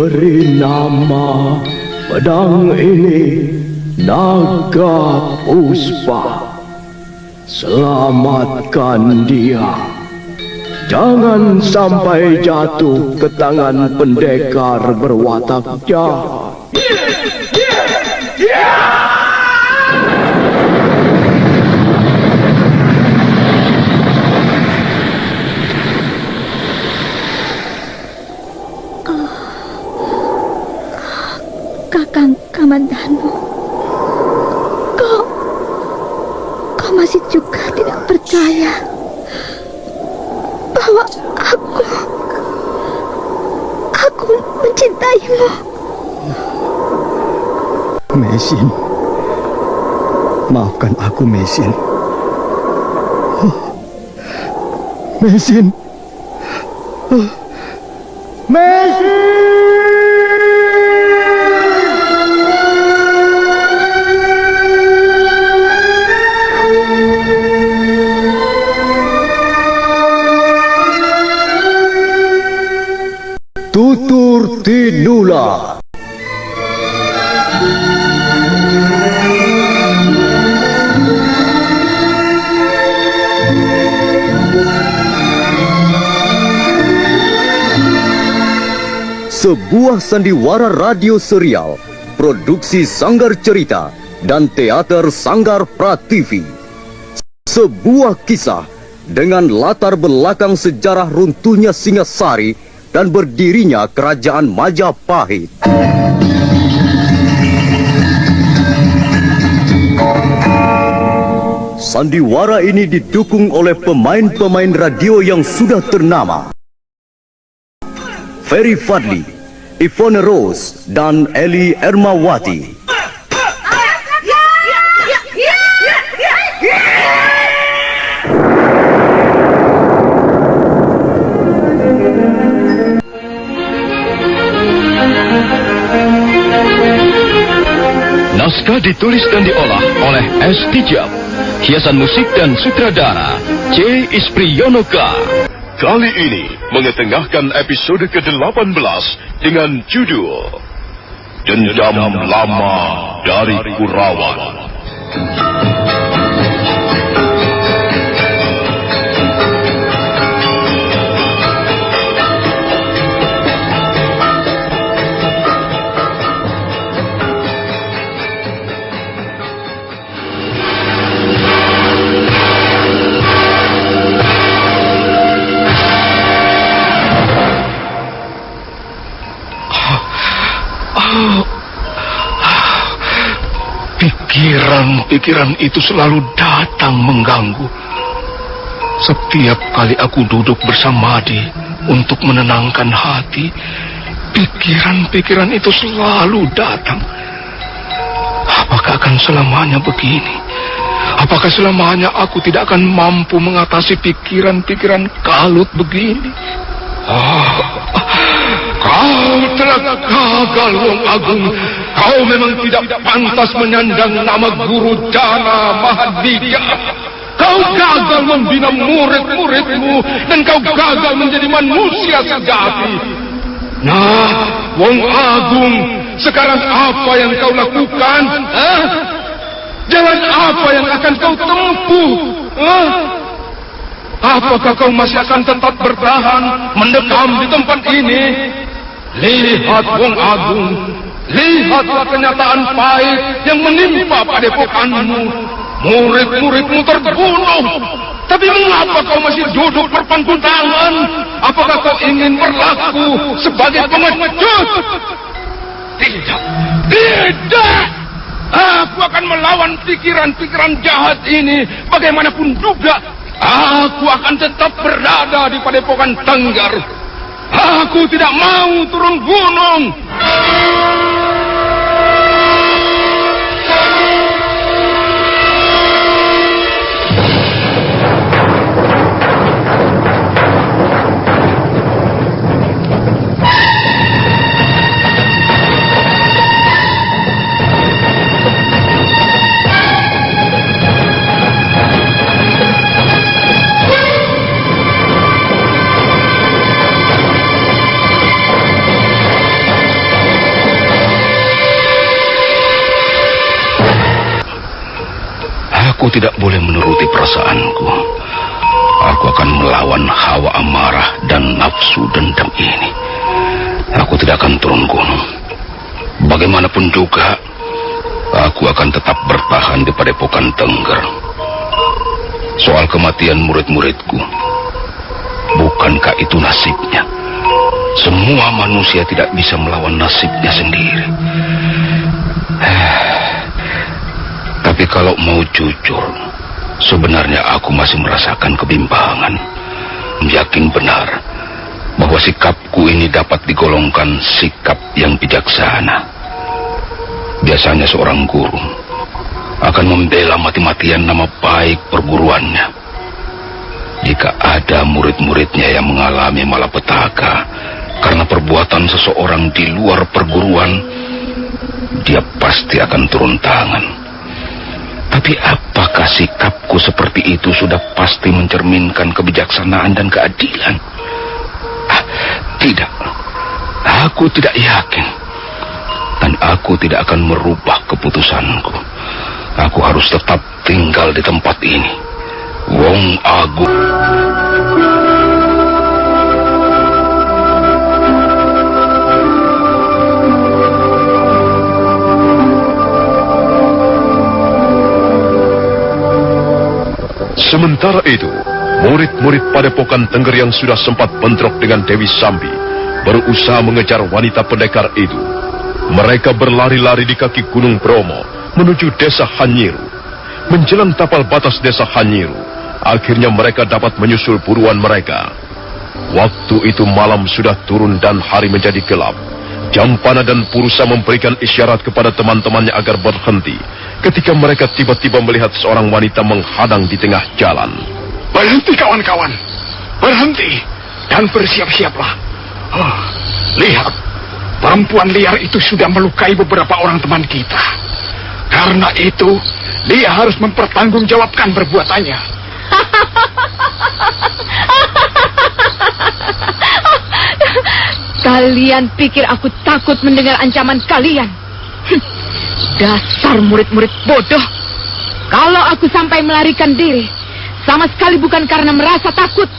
Beri nama pedang ini Naga Puspa. Selamatkan dia. Jangan sampai jatuh ke tangan pendekar berwatak jahat. Kakang Kamandanu, kau masih juga tidak percaya bahwa aku mencintaimu. Mesin, maafkan aku, Mesin. Mesin, Mesin. Tutur Tinula. Sebuah sandiwara radio serial, produksi Sanggar Cerita dan Teater Sanggar Prativi. Sebuah kisah dengan latar belakang sejarah runtuhnya Singasari dan berdirinya Kerajaan Majapahit. Sandiwara ini didukung oleh pemain-pemain radio yang sudah ternama. Ferry Fadli, Ivone Rose, dan Eli Ermawati. Naskah ditulis dan diolah oleh S. Tijab. Hiasan musik dan sutradara C. Ispriyonoka. Kali ini mengetengahkan episode ke-18 dengan judul Dendam Lama dari Kurawan. Pikiran itu selalu datang mengganggu. Setiap kali aku duduk bersama Adi untuk menenangkan hati, pikiran itu selalu datang. Apakah akan selamanya begini? Apakah selamanya aku tidak akan mampu mengatasi pikiran kalut begini? Kau telah gagal, Wong Agung. Kau memang tidak pantas menyandang nama Guru Dana Mahadika. Kau gagal membina murid-muridmu dan kau gagal menjadi manusia sejati. Nah, Wong Agung, sekarang apa yang kau lakukan? Jalan apa yang akan kau tempuh? Apakah kau masih akan tetap bertahan mendekam di tempat ini? Lihat, Wong Agung, lihatlah kenyataan pahit yang menimpa padepokanmu. Murid-muridmu terbunuh. Tapi mengapa kau masih duduk berpangku tangan? Apakah kau ingin berlaku sebagai pengecut? Tidak! Aku akan melawan pikiran-pikiran jahat ini bagaimanapun juga. Aku akan tetap berada di padepokan Tenggar. Aku tidak mau turun gunung. Aku tidak boleh menuruti perasaanku. Aku akan melawan hawa amarah dan nafsu dendam ini. Aku tidak akan turun gunung. Bagaimanapun juga, aku akan tetap bertahan di Padepokan Tengger. Soal kematian murid-muridku, bukankah itu nasibnya? Semua manusia tidak bisa melawan nasibnya sendiri. Tapi kalau mau jujur, sebenarnya aku masih merasakan kebimbangan. Yakin benar bahwa sikapku ini dapat digolongkan sikap yang bijaksana. Biasanya seorang guru akan membela mati-matian nama baik perguruannya. Jika ada murid-muridnya yang mengalami malapetaka karena perbuatan seseorang di luar perguruan, dia pasti akan turun tangan. Tapi apakah sikapku seperti itu sudah pasti mencerminkan kebijaksanaan dan keadilan? Tidak. Aku tidak yakin. Dan aku tidak akan merubah keputusanku. Aku harus tetap tinggal di tempat ini. Wong Agung. Sementara itu, murid-murid Padepokan Tengger yang sudah sempat bentrok dengan Dewi Sambi berusaha mengejar wanita pendekar itu. Mereka berlari-lari di kaki Gunung Bromo menuju desa Hanyiru. Menjelang tapal batas desa Hanyiru, akhirnya mereka dapat menyusul buruan mereka. Waktu itu malam sudah turun dan hari menjadi gelap. Jampana dan Purusa memberikan isyarat kepada teman-temannya agar berhenti ketika mereka tiba-tiba melihat seorang wanita menghadang di tengah jalan. Berhenti kawan-kawan, berhenti dan bersiap-siaplah. Lihat, perempuan liar itu sudah melukai beberapa orang teman kita. Karena itu, dia harus mempertanggungjawabkan perbuatannya. Kalian pikir aku takut mendengar ancaman kalian? Dasar murid-murid bodoh. Kalau aku sampai melarikan diri, sama sekali bukan karena merasa takut.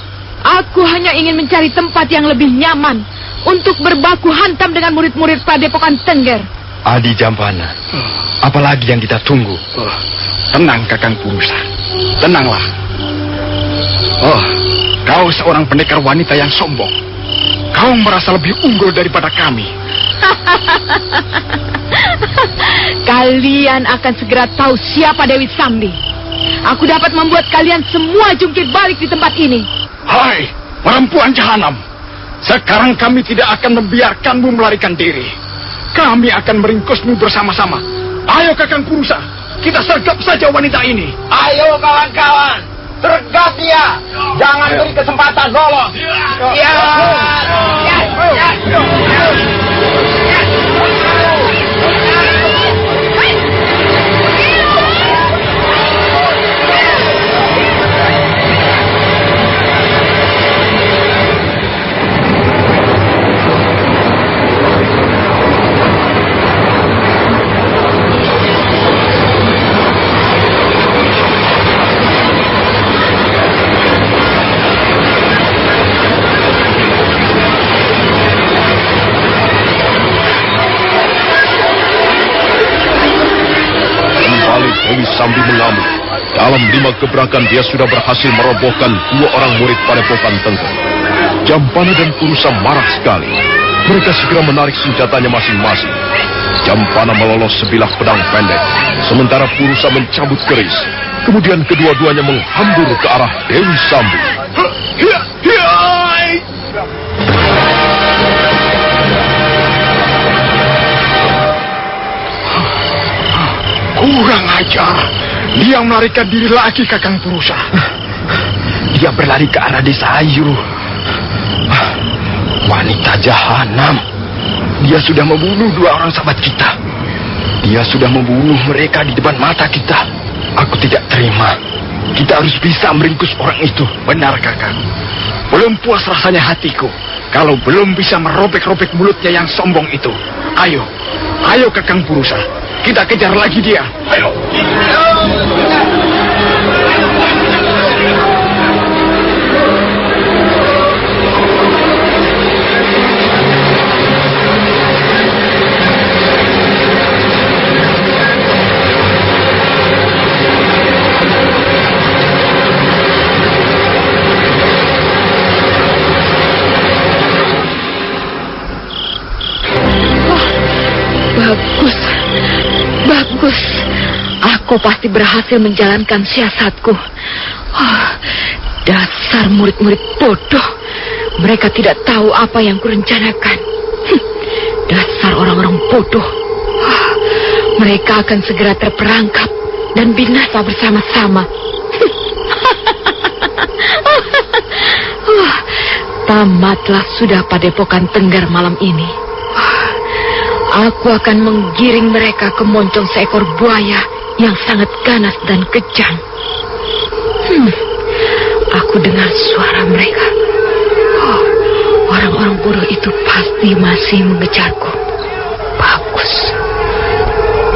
Aku hanya ingin mencari tempat yang lebih nyaman untuk berbaku hantam dengan murid-murid Padepokan Tengger. Adi Jampana, apalagi yang kita tunggu? Tenang Kakang Purusa, tenanglah. Kau seorang pendekar wanita yang sombong. Kau merasa lebih unggul daripada kami. Kalian akan segera tahu siapa Dewi Sambi. Aku dapat membuat kalian semua jungkir balik di tempat ini. Hai, perempuan jahanam. Sekarang kami tidak akan membiarkanmu melarikan diri. Kami akan meringkusmu bersama-sama. Ayo Kakang Purusa, kita sergap saja wanita ini. Ayo kawan-kawan, sergap dia. Jangan beri kesempatan lolos. Ya. Dewi Sambi mengamuk. Dalam 5 gebrakan dia sudah berhasil merobohkan 2 orang murid Padepokan Tengger. Jampana dan Purusa marah sekali. Mereka segera menarik senjatanya masing-masing. Jampana melolos sebilah pedang pendek, sementara Purusa mencabut keris. Kemudian kedua-duanya menghambur ke arah Dewi Sambi. Kurang ajar. Dia melarikan diri lagi Kakang Purusa. Dia berlari ke arah desa Ayu. Wanita jahanam. Dia sudah membunuh 2 orang sahabat kita. Dia sudah membunuh mereka di depan mata kita. Aku tidak terima. Kita harus bisa meringkus orang itu. Benar Kakang. Belum puas rasanya hatiku kalau belum bisa merobek-robek mulutnya yang sombong itu. Ayo Kakang Purusa, kita kejar lagi dia. Ayo. kau pasti berhasil menjalankan siasatku. Dasar murid-murid bodoh. Mereka tidak tahu apa yang kurencanakan. Dasar orang-orang bodoh. Mereka akan segera terperangkap dan binasa bersama-sama. Tamatlah sudah Padepokan Tenggar malam ini. Aku akan menggiring mereka ke moncong seekor buaya yang sangat ganas dan kejam. Aku dengar suara mereka. Orang-orang bodoh itu pasti masih mengejarku. Bagus.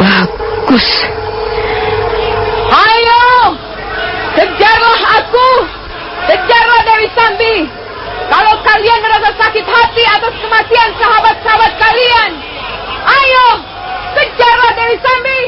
Bagus. Ayo! Kejarlah aku! Kejarlah Dewi Sambi! Kalau kalian merasa sakit hati atas kematian sahabat-sahabat kalian, ayo! Kejarlah Dewi Sambi!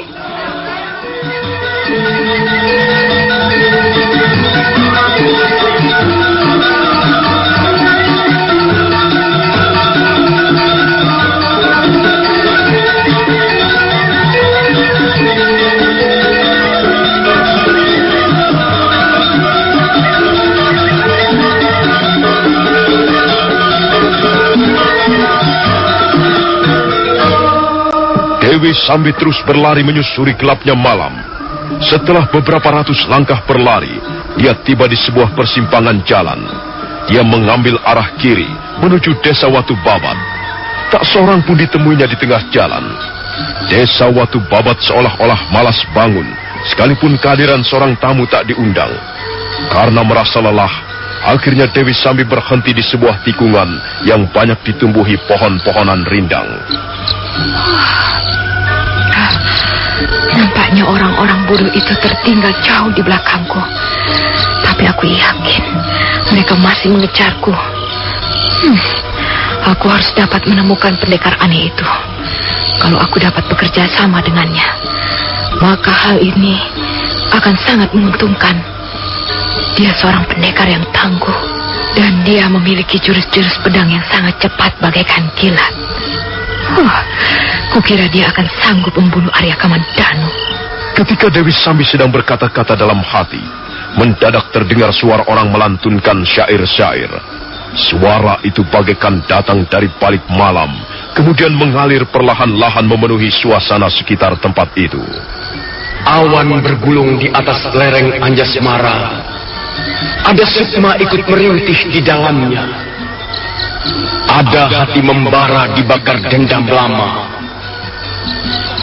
Dewi Sambi terus berlari menyusuri gelapnya malam. Setelah beberapa ratus langkah berlari, dia tiba di sebuah persimpangan jalan. Dia mengambil arah kiri menuju Desa Watu Babat. Tak seorang pun ditemuinya di tengah jalan. Desa Watu Babat seolah-olah malas bangun, sekalipun kehadiran seorang tamu tak diundang. Karena merasa lelah, akhirnya Dewi Sambi berhenti di sebuah tikungan yang banyak ditumbuhi pohon-pohonan rindang. Nampaknya orang-orang bodoh itu tertinggal jauh di belakangku. Tapi aku yakin mereka masih mengejarku. Aku harus dapat menemukan pendekar aneh itu. Kalau aku dapat bekerja sama dengannya, maka hal ini akan sangat menguntungkan. Dia seorang pendekar yang tangguh, dan dia memiliki jurus-jurus pedang yang sangat cepat bagaikan kilat. Kukira dia akan sanggup membunuh Arya Kamandanu. Ketika Dewi Sambi sedang berkata-kata dalam hati, mendadak terdengar suara orang melantunkan syair-syair. Suara itu bagaikan datang dari balik malam, kemudian mengalir perlahan-lahan memenuhi suasana sekitar tempat itu. Awan bergulung di atas lereng Anjasmara. Ada sukma ikut merintih di dalamnya. Ada hati membara dibakar dendam lama.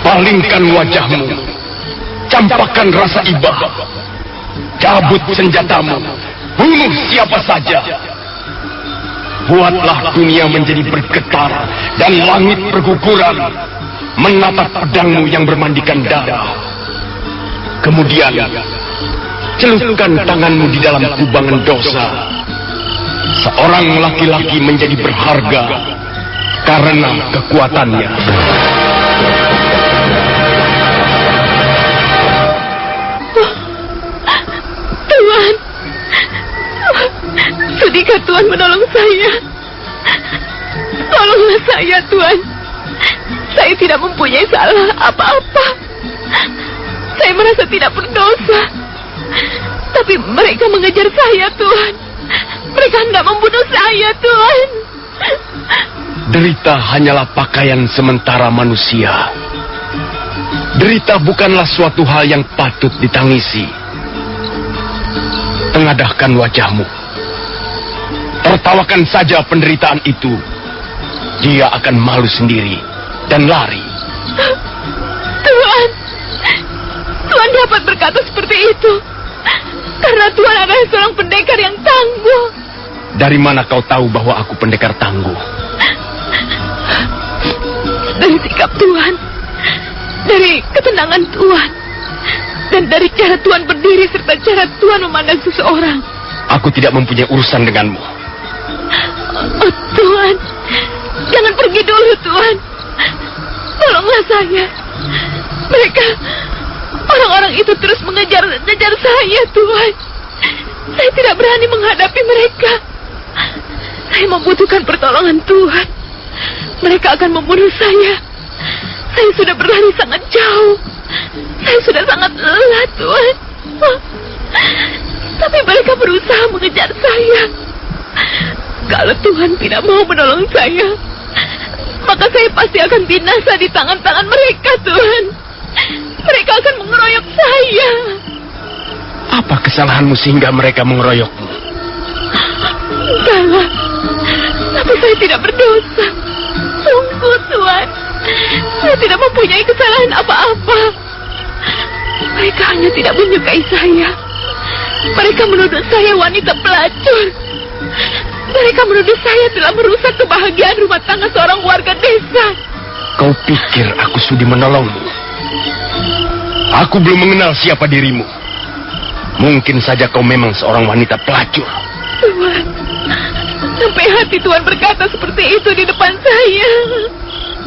Palingkan wajahmu, campakkan rasa iba, cabut senjatamu, bunuh siapa saja. Buatlah dunia menjadi bergetar dan langit berguguran menatap pedangmu yang bermandikan darah. Kemudian celupkan tanganmu di dalam kubangan dosa. Seorang laki-laki menjadi berharga karena kekuatannya. Tuan, sudikah Tuan menolong saya? Tolonglah saya, Tuan. Saya tidak mempunyai salah apa-apa. Saya merasa tidak berdosa. Tapi mereka mengejar saya, Tuan. Mereka hendak membunuh saya, Tuan. Derita hanyalah pakaian sementara manusia. Derita bukanlah suatu hal yang patut ditangisi. Tengadahkan wajahmu. Tertawakan saja penderitaan itu. Dia akan malu sendiri dan lari. Tuan, Tuan dapat berkata seperti itu karena Tuan adalah seorang pendekar yang tangguh. Dari mana kau tahu bahwa aku pendekar tangguh? Dari sikap Tuan, dari ketenangan Tuan, dan dari cara Tuan berdiri serta cara Tuan memandang seseorang. Aku tidak mempunyai urusan denganmu. Oh, Tuan, jangan pergi dulu, Tuan. Tolonglah saya. Orang-orang itu terus mengejar saya, Tuan. Saya tidak berani menghadapi mereka. Saya membutuhkan pertolongan Tuhan. Mereka akan membunuh saya. Saya sudah berlari sangat jauh. Saya sudah sangat lelah, Tuan. Tapi mereka berusaha mengejar saya. Kalau Tuhan tidak mau menolong saya, maka saya pasti akan binasa di tangan-tangan mereka, Tuhan. Mereka akan mengeroyok saya. Apa kesalahanmu sehingga mereka mengeroyokmu? Entahlah, tapi saya tidak berdosa. Sungguh, Tuan, saya tidak mempunyai kesalahan apa-apa. Mereka hanya tidak menyukai saya. Mereka menuduh saya wanita pelacur. Mereka menuduh saya telah merusak kebahagiaan rumah tangga seorang warga desa. Kau pikir aku sudi menolongmu? Aku belum mengenal siapa dirimu. Mungkin saja kau memang seorang wanita pelacur. Tuan, sampai hati Tuan berkata seperti itu di depan saya.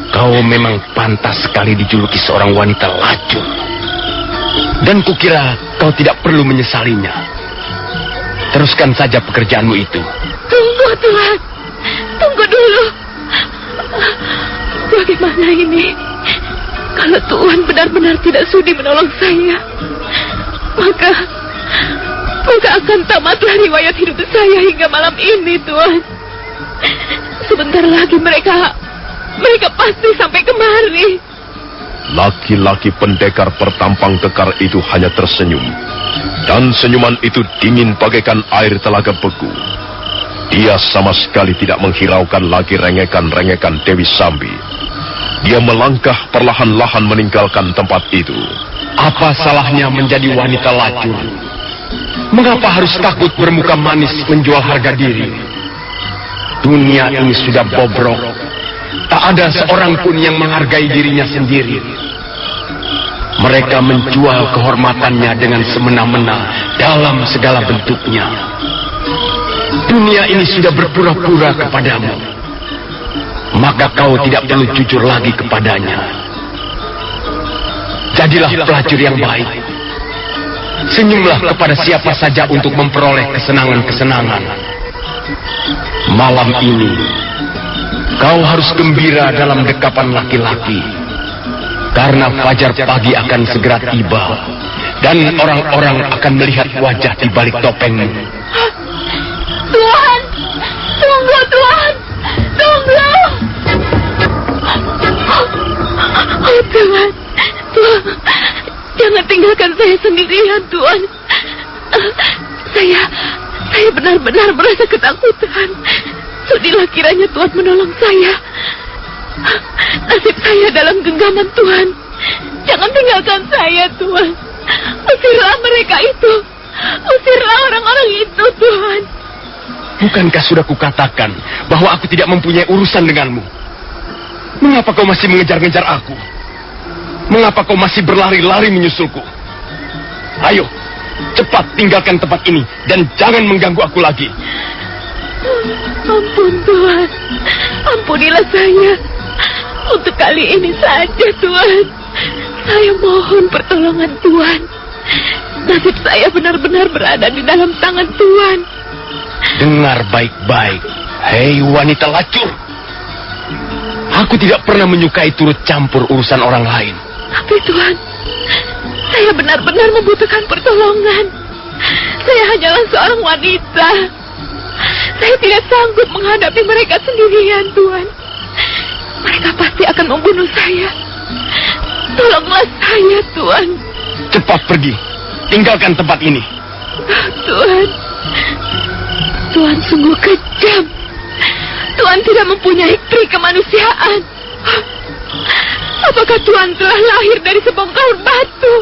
Kau memang pantas sekali dijuluki seorang wanita lacur. Dan kukira kau tidak perlu menyesalinya. Teruskan saja pekerjaanmu itu. Tunggu, Tuan. Tunggu dulu. Bagaimana ini? Kalau Tuan benar-benar tidak sudi menolong saya, maka akan tamatlah riwayat hidup saya hingga malam ini, Tuan. Sebentar lagi mereka pasti sampai kemari. Laki-laki pendekar pertampang kekar itu hanya tersenyum. Dan senyuman itu dingin bagaikan air telaga beku. Dia sama sekali tidak menghiraukan lagi rengekan-rengekan Dewi Sambi. Dia melangkah perlahan-lahan meninggalkan tempat itu. Apa salahnya menjadi wanita lacur? Mengapa harus takut bermuka manis menjual harga diri? Dunia ini sudah bobrok. Tak ada seorang pun yang menghargai dirinya sendiri. Mereka menjual kehormatannya dengan semena-mena dalam segala bentuknya. Dunia ini sudah berpura-pura kepadamu. Maka kau tidak perlu jujur lagi kepadanya. Jadilah pelacur yang baik. Senyumlah kepada siapa saja untuk memperoleh kesenangan-kesenangan. Malam ini, kau harus gembira dalam dekapan laki-laki. Karena fajar pagi akan segera tiba. Dan orang-orang akan melihat wajah di balik topengmu. Tuan! Tunggu, Tuan! Tunggu! Oh, Tuan! Tuan! Jangan tinggalkan saya sendirian, Tuan. Saya benar-benar merasa ketakutan. Sudilah kiranya Tuan menolong saya. Nasib saya dalam genggaman, Tuan. Jangan tinggalkan saya, Tuan. Usirlah mereka itu. Usirlah orang-orang itu, Tuan. Bukankah sudah kukatakan bahwa aku tidak mempunyai urusan denganmu? Mengapa kau masih mengejar-ngejar aku? Mengapa kau masih berlari-lari menyusulku? Ayo, cepat tinggalkan tempat ini dan jangan mengganggu aku lagi. Ampun, Tuan. Ampunilah saya. Untuk kali ini saja, Tuan. Saya mohon pertolongan Tuan. Nasib saya benar-benar berada di dalam tangan Tuan. Dengar baik-baik, hei wanita lacur. Aku tidak pernah menyukai turut campur urusan orang lain. Tapi Tuan, saya benar-benar membutuhkan pertolongan. Saya hanyalah seorang wanita. Saya tidak sanggup menghadapi mereka sendirian, Tuan. Mereka pasti akan membunuh saya. Tolonglah saya, Tuan. Cepat pergi, tinggalkan tempat ini. Tuan, Tuan sungguh kejam. Tuan tidak mempunyai pri kemanusiaan. Apakah Tuan telah lahir dari sebongkah batu?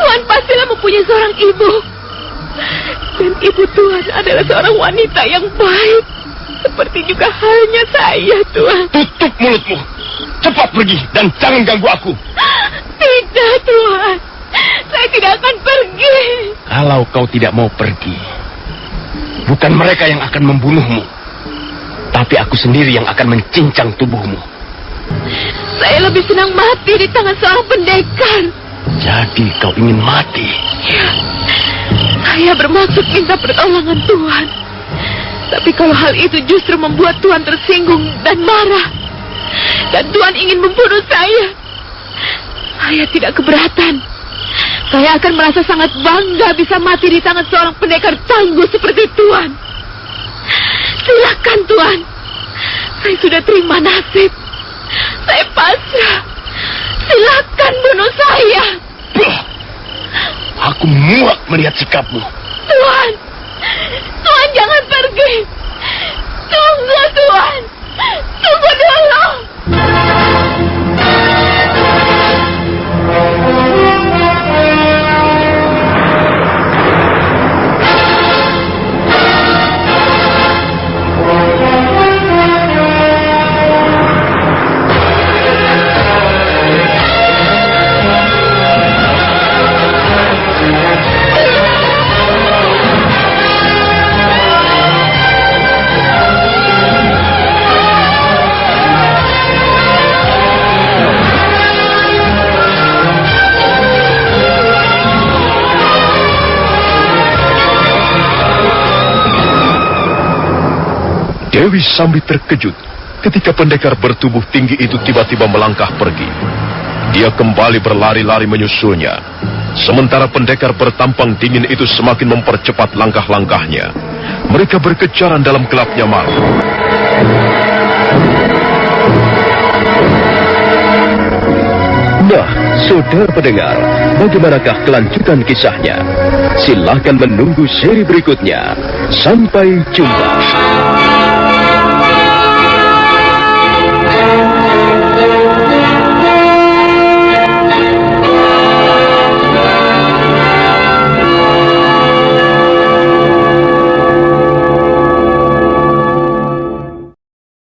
Tuan pastilah mempunyai seorang ibu. Dan ibu Tuan adalah seorang wanita yang baik. Seperti juga halnya saya, Tuan. Tutup mulutmu. Cepat pergi dan jangan ganggu aku. Tidak, Tuan. Saya tidak akan pergi. Kalau kau tidak mau pergi, bukan mereka yang akan membunuhmu, tapi aku sendiri yang akan mencincang tubuhmu. Saya lebih senang mati di tangan seorang pendekar. Jadi kau ingin mati? Ya, saya bermaksud minta pertolongan Tuan. Tapi kalau hal itu justru membuat Tuan tersinggung dan marah, dan Tuan ingin membunuh saya, Saya tidak keberatan. Saya akan merasa sangat bangga bisa mati di tangan seorang pendekar tangguh seperti Tuan. Silakan Tuan. Saya sudah terima nasib. Saya pasrah. Silakan bunuh saya. Aku muak melihat sikapmu. Tuan. Tuan jangan pergi. Tunggu Tuan. Tunggu dulu. Dewi Sambi terkejut ketika pendekar bertubuh tinggi itu tiba-tiba melangkah pergi. Dia kembali berlari-lari menyusulnya. Sementara pendekar bertampang dingin itu semakin mempercepat langkah-langkahnya. Mereka berkejaran dalam gelapnya malam. Nah, saudara pendengar, bagaimanakah kelanjutan kisahnya? Silakan menunggu seri berikutnya. Sampai jumpa.